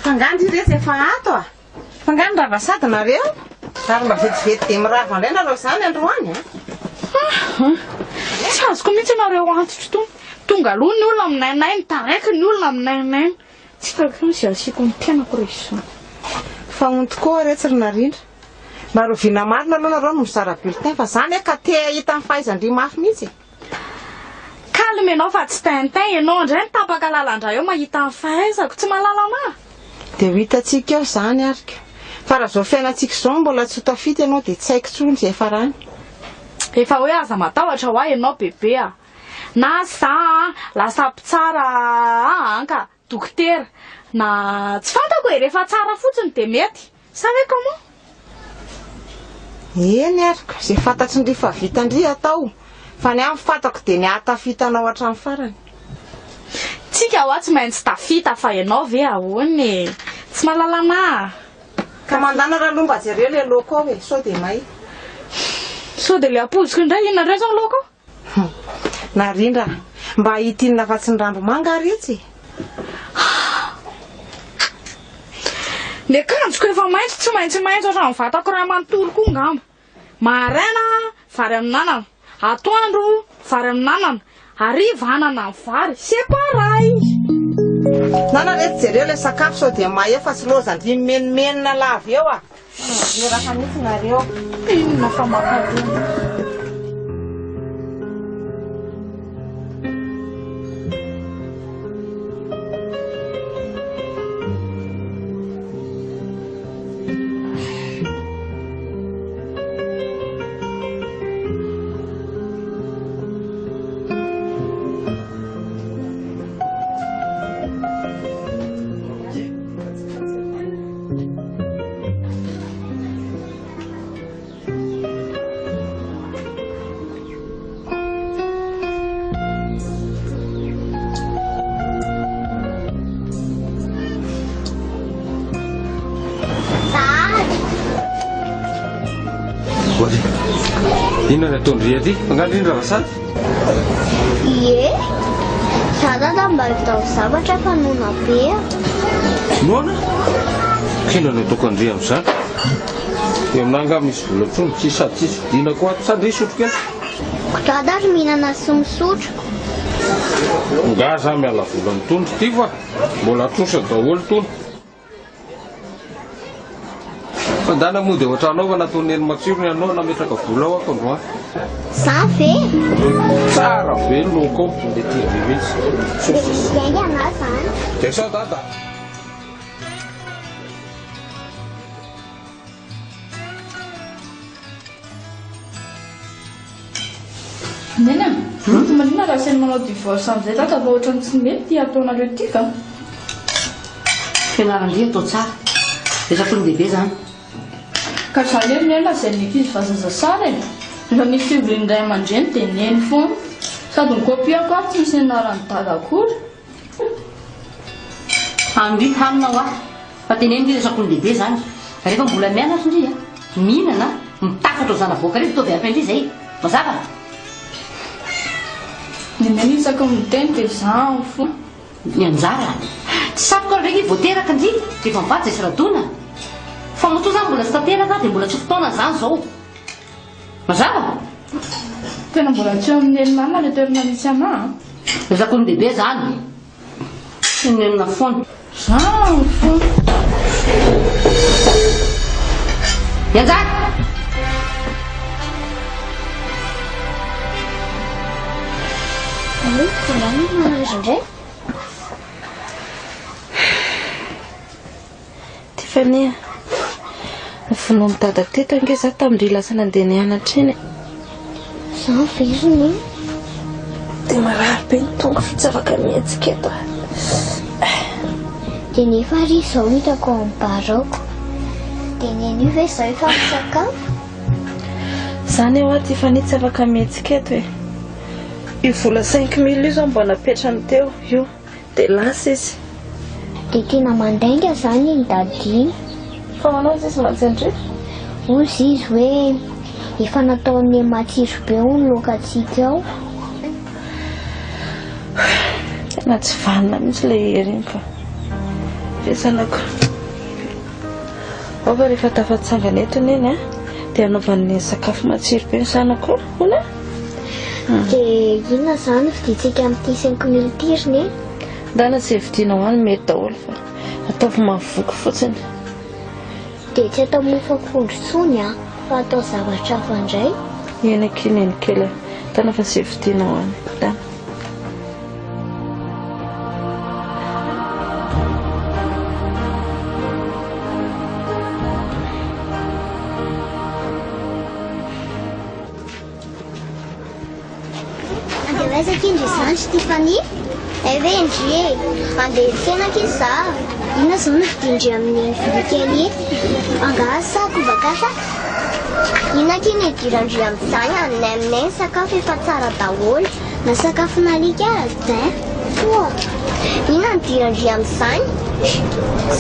Fangandry rehetra efa ato a. Fangandry ravasady nareo ary mba vetivety dia mirava indray nareo izany androany tsy azoko mihitsy nareo antitra to tonga aloha ny olona aminainay nitaraiky ny olona aminainay tsy fako ny zay asiako ny tenako rehetra faony tokoa rehetra ry narindra mba roviana marina aloha nareo no mizara bulletin fa izany ka te hita ny fahaizandry mafy mihitsy kalme ianao fa tsy taintain ianao indray nitapaka lalandra eo mahita ny fahaizako tsy mahalala ana dia ho hitantsika eo izany arika fa raha izao fiainantsika izao mbola tsy ho tafita ianao dia tsy haiko tsony izay farany efa hoe aza matahotra ho ahy ianao bebe a na za lasa mpitsara anka dokotera na tsy fantako hoe rehefa tsara fotsiny dia mety sa hoe comment eny arika izay fantatry ndry fa vitandry atao fa ny amin'ny fantako dia ny ahatafitanao hatramin'ny farany tsika ho tsy maintsy tafita fa ianao ve ahoany tsy mahalalana ka mandana raha lomba jereo le loko ao hoe sao dia may sao dia le apoziko indray inona indray zao loko narindra mba hitinina fa tsy ny randomanga retsy le kanjoko efa maitso tsy maintsy maitso hatramin'ny vatako raha manontolo koa ngamba maraina vary amin'nanana atoandro vary amin'nanana hariva anana ny vary separay nana rehetra jereo le sakafo sao dia may eo fa tsy lozandry menomenina lava eo a le raha mihitsy nareo inona fa makadona inona ny ataondry aty fangandry iny ravasady ie sadada mba hitao zavatra fa nona be noana kina no ataoko andry amin'izany dia aminanga misy volatrony tsy sady tsisy vidina koa ato sady isotro kely kotradary mihinana sy misotro nga za miala vola ny tondro ty fa mbola trosa daholo tony fandana moa dia ohatra anao fa nataony eny matsiro ny anao nametraka vola ao ako androany za ve tsara be loko ao dia tia mihitsy iaingy ana zany dia sao dada nena manina raha sainy manao divorce amin'izay tata fa ohatrany tsy mety ty ataonareo ty ka fianarandry atao tsara resakony bebe zany ka zany nena zay nikizy vazaza sara e rehefa misy fivorin'iray aman-dreny dia neny foana sady nikopiako aho tsy misy anarany dada akory andry hanina ho ahy fa teneny ry resakony bebe zany rehefa mbola mianatra indry a mihinana mitafatra ao zanavoaka rehefa tovy ampy indry zay mazava neneny isaky miteny dia za fo ny anjara tsy sapoka ndraiky voateraka indry rehefa mivatsy isy radona fa moto zany mbola tsy tanteraka dia mbola tsy fotoana zany zao mazava tena mbola tsy eo amin'ny elinana le toerana misy ana resakony bebe zany nenina foana za fo Yanzara oui voilà je vais Tiffany finomy dadako teto ange za tamindry lasa nandeha nianatra eny za veziny dia marary be ny tongo tsy afaka mihetsika eto dia nefa ry izao hitako amin'ny barako dia neny io ve izao efa misakafo zany eo a Tiffany tsy afaka mihetsika eto e io vola 5 000 io zao mba napetrany teo io dia lasa izy. Dia tena mandainga zany ny dadiny. Fa manao izy mantsindry Ozy izy hoe efa nataony matsiro be ho ny lokantsika ao. tena tsy vanina mihitsy ilay hery iny fa fiasanako ova rehefa tafatsangana etony iny dia anaovan'ny sakafo matsiro be ny zanako hoana. Dia inona zany vidintsika amin'ity 5 000 tiriny? ndana tsy hevidinao any mety daholo fa ataovy mahavoky fotsiny. Dia tsy atao mofo akondro tsony fa atao zavatra hafa indray. eny akineny kely tana fa tsy hevidinao any dana. Andeha indry izany Stéphanie? Ve indry andeha tsenaka izy za. Inona zao no vidindry amin'ny vilikely angasako vakasa. Inona kiny idirandry amin'izany aminay sakafo efa tsara daholo na sakafo nalika azy inona ny dirandry amin'izany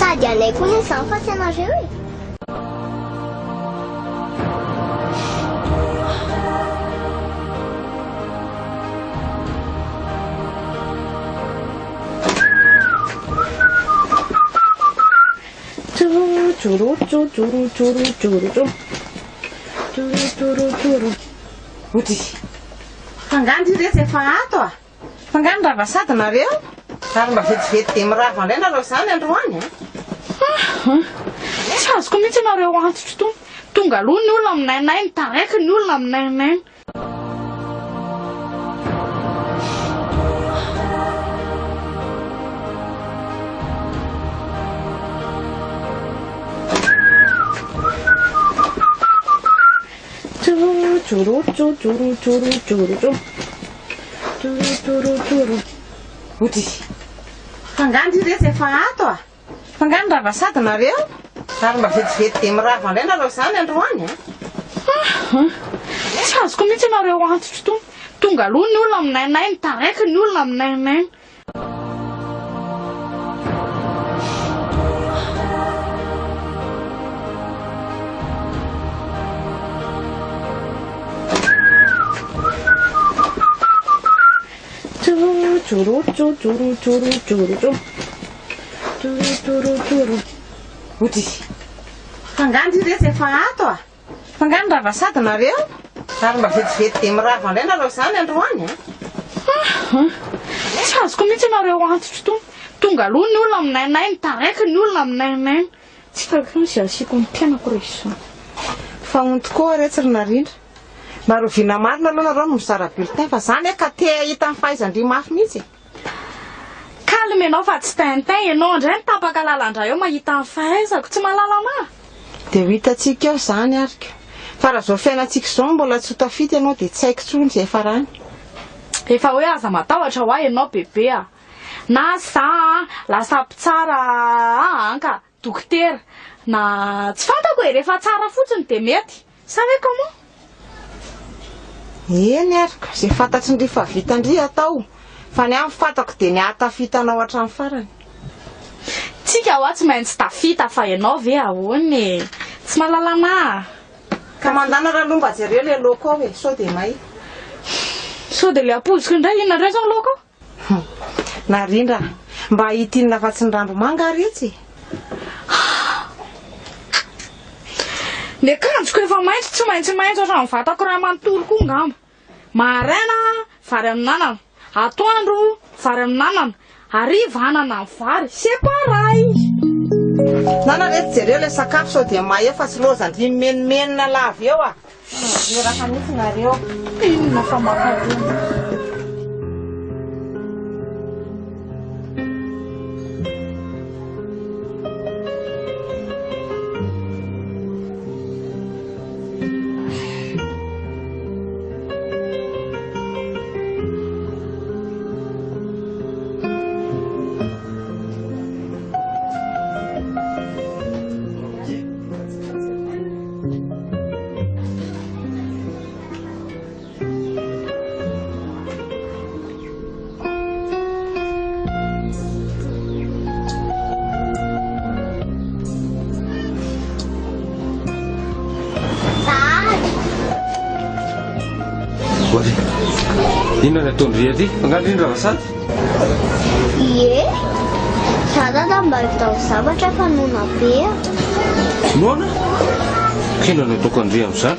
sady anay koa ny izany fa tsy anareo e. Ody fangandry rehetra efa ato fangandry rava sady nareo ary mba vetivety dia mirava indray nareo zany androany tsy azoko mihitsy nareo antotro to tonga aloha ny olona aminainay nitaraiky ny olona aminainay. Ody fangandry rehetra efa ato fangandry rava sady nareo ary mba vetivety dia mirava indray nareo zany androany tsy azoko mihitsy nareo antotro to tonga aloha ny olona aminainay nitaraiky ny olona aminainay. Ody fangandry rehetra efa ato fangandry rava sady nareo ary mba vetivety dia mirava indray nareo zany androany tsy azoko mihitsy nareo antotro to tonga aloha ny olona aminainay nitaraiky ny olona aminainay. tsy fahiko misy asiko ny tenako rehetra fagno tokoa rehetra ry narindra maro vina marina aloha nareo no mizara bulletin fa zany ka te hita amin'ny fahaizandry mafy mihitsy. Kalmenao fa tsy taintain ianao indray nitapaka lalandra eo mahita amin'ny fahaizako tsy mahalala ma. Dia ho hitantsika eo zany arika fa raha zao fiainantsika izao mbola tsy ho tafita ianao dia tsy haiko tsony izay farany. Efa hoe aza matahotra ho ahy ianao bebe na za lasa mpitsara anka dokotera na tsy fantako e rehefa tsara fotsiny dia mety sa hoe comment. Eny arika izay fantatry ny rehefa vitandry atao fa ny amin'ny fantako dia ny ahatafitanao hatramin'ny farany. Tsika hoa tsy maintsy tafita fa ianao ve ahoany tsy mahalalana. Ka mandana raha lomba jereo ilay loko ao e sao dia may. Sao dia ilay apoziko indray inona indray zao loko. Narindra mba hitinina fa tsy ny randomanga retsy. Ny akanjoko efa maitso tsy maintsy maitso hatramin'ny vatako raha manontolo koa ngamba. Maraina vary amin'anana, atoandro vary amin'anana, hariva anana amin'ny vary separay. Nana rehetra jereo ilay sakafo sao dia may eo fa tsy lozandry menomenona lava eo a. Ny raha mihitsy nareo. Inona fa makadona. Ory. Inona ataondry aty? Angandrindra vasady? Ie, sadada mba atao zavatra fa nona be a. Noana? Inona ataoko andry amin'izany?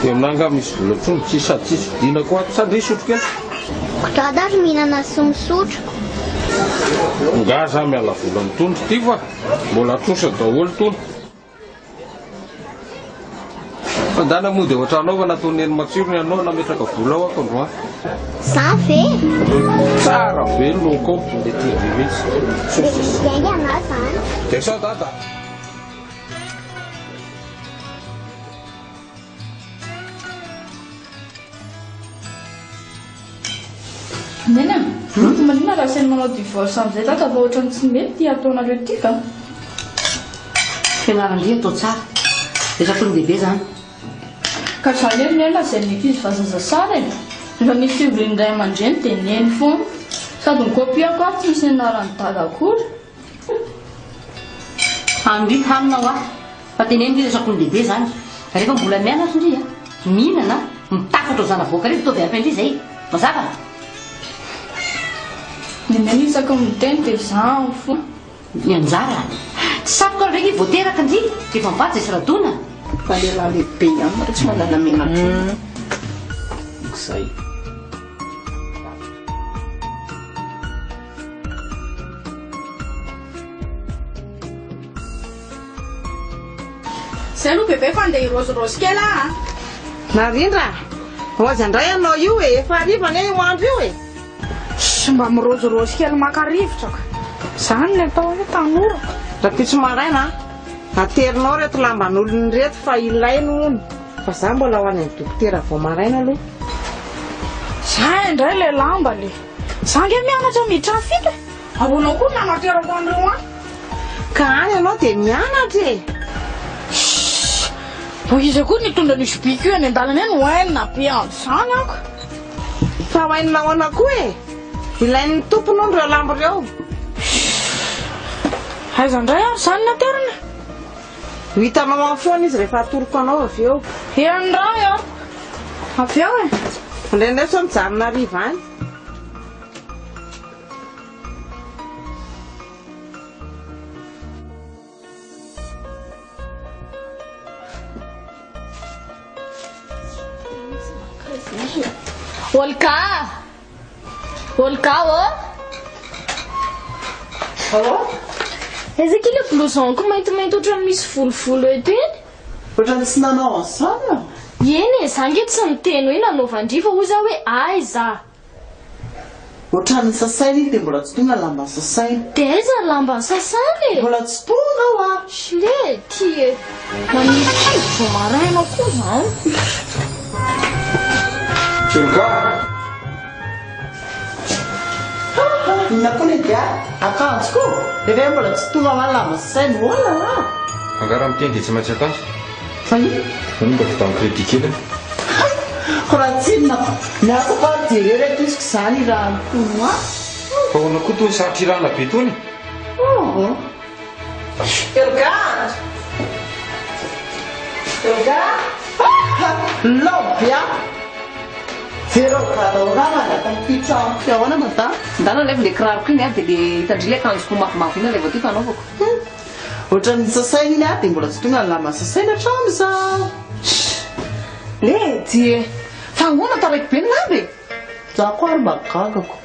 Dia aminanga misy vola trony tsy sady tsisy vidiana koa ato sady sotro kely. Kotradary mihinana sy misotro. Nga za miala vola mitondro ty fa mbola trosa daholo tony. Fandana moa dia ohatra anaova nataony eny matsirony ianao nametraka vola ao ako androany. Za ve? Tsara be loko ao dia tia mihitsy. Gainga ana zany. Dia sao dada? Nena, manina raha sainy manao divorce amin'izay tata fa ohatrany tsy mety ataonareo ty ka. Fianaran-dria atao tsara. Resaka ny lehibe zany. Ka zany eo nena izay nikizy vazaza sara e. Rehefa misy fivorian'ny ray aman-dreny dia neny foana. Sady ny kopiako aho tsy misy anarany dada akory. Andry hanina ho aho. Fa teneny resaka ny lehibe zany. Rehefa mbola mianatra indri mihinana, mitafatra ho zanavoaka rehefa tao ampy indri zay. Mazava? Neneny isaka miteny dia za foana. Ny anjara. Tsy saroka regny voateraka indri. Efa mivatsy isy radona. Fa lehilahy lehibe ihany mara tsy manana menatra. Izay. Zay aloha bebe fa andeha hirozirosy kely a. Narindra, hoazy andray anao io e, efa arivana io andro io e. Mba mirozirosy kely maka-rivotra ka. Zany ny atao hoe tanora. Rapitso maraina, aterinao reto lamban'olony reto fa ilainy hony. Fa za mbola ho any amin'ny dokotera vao maraina aloha. Za indray le lamba le. Za nge mianatra miditra fito e. Ahoanao koa nanaterako andreo any. Ka any ianao dia mianatra e. Bo izy koa nitondra nisy biky io any an-dalana eny hoenina be an'izany ako. Fa hoenina ahoana koa e. Ilain'ny tompony hono ireo lamba ireo. Aiza indray ary zany naterana. Ho hitanao amin'ny foana izy rehefa atoroko anao avy eo. Endray a. Avy eo e. Indraindray sao mijanona riva any. Olka! Olka ô! Allo? Ezaka ilay blouson-ko maintimainty ohatrany misy volovolo eto eny. Ohatrany tsy nanao an'izany a? Eny e, za nge tsy miteny hoe nanaovandry fa hoy za hoe aiza. Ohatrany sasaina iny dia mbola tsy tonga lamba sasaina. Dia aiza ny lamban'ny sasany e? Mbola tsy tonga ao a. Sle ty e. Manisy vao maraina koa zany. Olga! Inona koa le dia akanjo koa. Dia ve mbola tsy tonga hoa lamba sasaina olala. Angara miteny dia tsy maintsy akanjo. Fa iny? Ny mba vita amin'ny crédit kely. Raha tsinona miasa fa jerereto isiko izany raha nitono a. Fa ahoana koa toy sarotry irana be tony? Elga! Elga! Lobby a! Zero grado rana da mpitsa fiaona madam. Ndana leva le kiraroko iny a dia le hitandry le akanjoko mafimafy iny leva ty fanaovako. Ohatrany sasaina iny a dia mbola tsy tonga ny lamba sasaina hatramy zaho. Ledy e. Fa ahoana taraiky be ny lamba e? Za koa ary mba gagako.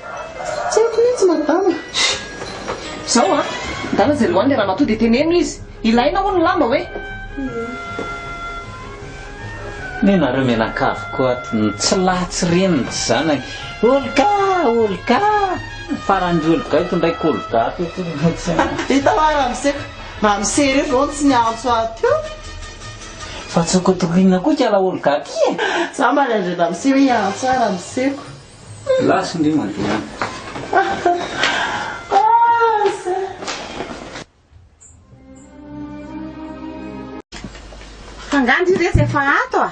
Tsy haiko mihitsy madama. Zao a, ndana zay loany le raha natoa dia teneno izy. Ilaina ho ny lamba hoe. Ny nareo menakavy koa tsy latsy reniny tsy zanany. Olka, olka. Farandry olga ito ndraiky olga. Hita ho ary amseko. Mamsery eo tsy niantso ato eo. Fa tsokotokoina koa kala olga ty e. Za mba nandrena amseo hiantso ary amseko. Lasy ndry mandeha. Fangandry resy efa ato a.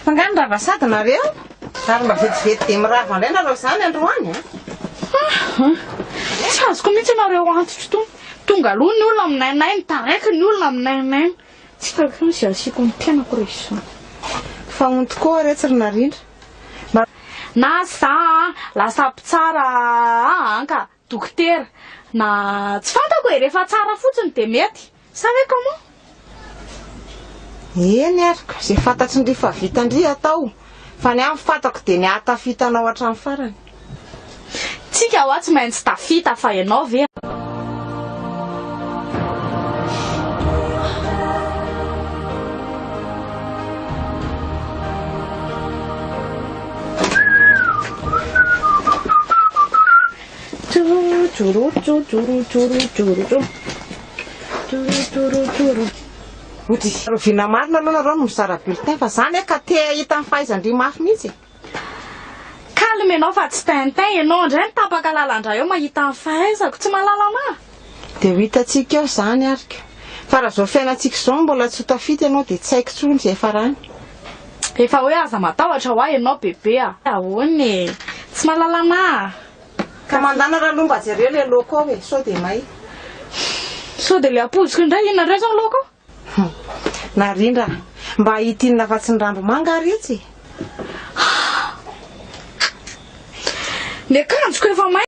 Fangandry raha vasady nareo. Ary mba vetivety dia mirava indray nareo izany androany a. Tsy azoko mihitsy nareo antitra tony. Tonga aloha ny olona aminainay, taraiky ny olona aminainay. Tsy taraiky ny izay asiako ny tenako rehetra izany. Fa ono tokoa retsy ry narindra. na za lasa mpitsara anka dokotera na tsy fantako hoe rehefa tsara fotsiny dia mety sa hoe comment eny ariko zay fantatry ny rehefa vitandry atao fa ny amin'ny fantako dia ny atafitanao hatramin'ny farany tsika ho tsy maintsy tafita fa ianao ve rovina marina aloha nareo no mizara bulletin fa zany ka te hita ny fahaizandry mafy mihitsy calme ianao fa tsy tintin ianao indray nitapaka lalandra eo mahita ny fahaizako tsy mahalala ana dia ho hitantsika eo zany arika fa raha zao fiainantsika zao mbola tsy ho tafita ianao dia tsy haiko tsony zay farany efa hoe aza matahotra ho ahy ianao bebe ahoany tsy mahalala ana ka mandana raha lomba jereo le loko ao e sao dia may sao dia le apoziko indray inona indray zao loko narindra mba hitinina fa tsy ny rambo manga retsy le kanjoko efa may